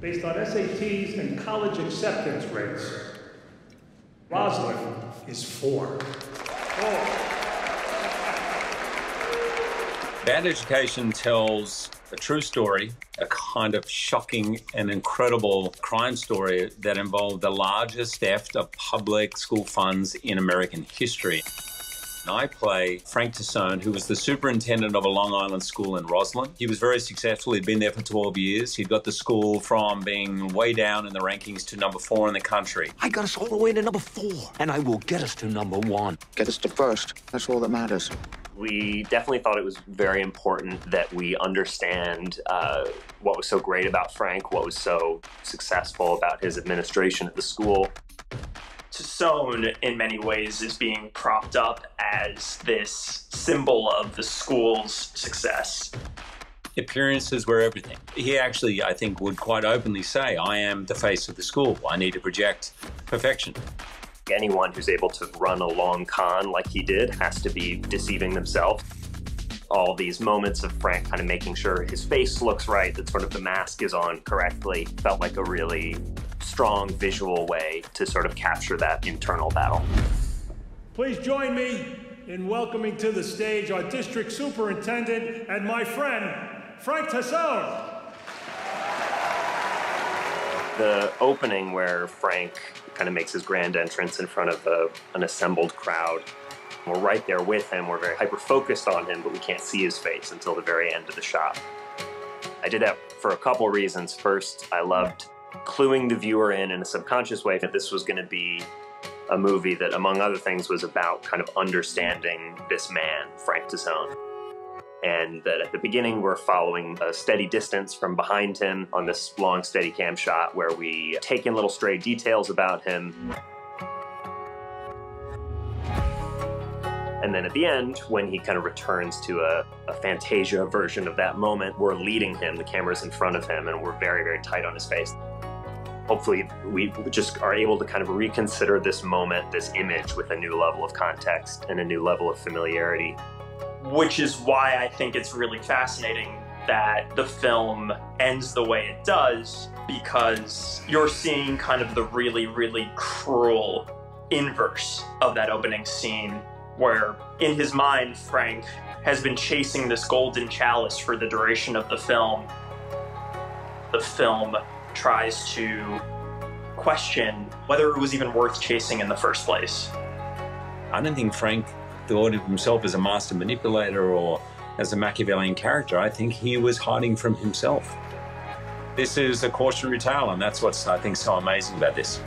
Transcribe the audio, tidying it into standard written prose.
based on SATs and college acceptance rates. Rosalind is 4. Bad Education tells a true story, a kind of shocking and incredible crime story that involved the largest theft of public school funds in American history. I play Frank Tassone, who was the superintendent of a Long Island school in Roslyn. He was very successful. He'd been there for 12 years. He'd got the school from being way down in the rankings to number 4 in the country. I got us all the way to number 4, and I will get us to number 1. Get us to first. That's all that matters. We definitely thought it was very important that we understand what was so great about Frank, what was so successful about his administration at the school. Tassone, in many ways, is being propped up as this symbol of the school's success. Appearances were everything. He actually, I think, would quite openly say, I am the face of the school. I need to project perfection. Anyone who's able to run a long con like he did has to be deceiving themselves. All these moments of Frank kind of making sure his face looks right, that sort of the mask is on correctly, felt like a really strong visual way to sort of capture that internal battle. Please join me in welcoming to the stage our district superintendent and my friend, Frank Tassone. The opening where Frank kind of makes his grand entrance in front of an assembled crowd. We're right there with him. We're very hyper-focused on him, but we can't see his face until the very end of the shot. I did that for a couple reasons. First, I loved cluing the viewer in a subconscious way that this was going to be a movie that, among other things, was about kind of understanding this man, Frank Tassone. And that at the beginning, we're following a steady distance from behind him on this long steady cam shot where we take in little stray details about him. And then at the end, when he kind of returns to a Fantasia version of that moment, we're leading him, the camera's in front of him, and we're very, very tight on his face. Hopefully, we just are able to kind of reconsider this moment, this image, with a new level of context and a new level of familiarity. Which is why I think it's really fascinating that the film ends the way it does, because you're seeing kind of the really, really cruel inverse of that opening scene, where in his mind, Frank has been chasing this golden chalice for the duration of the film. The film tries to question whether it was even worth chasing in the first place. I don't think Frank thought of himself as a master manipulator or as a Machiavellian character. I think he was hiding from himself. This is a cautionary tale, and that's what's, I think, so amazing about this.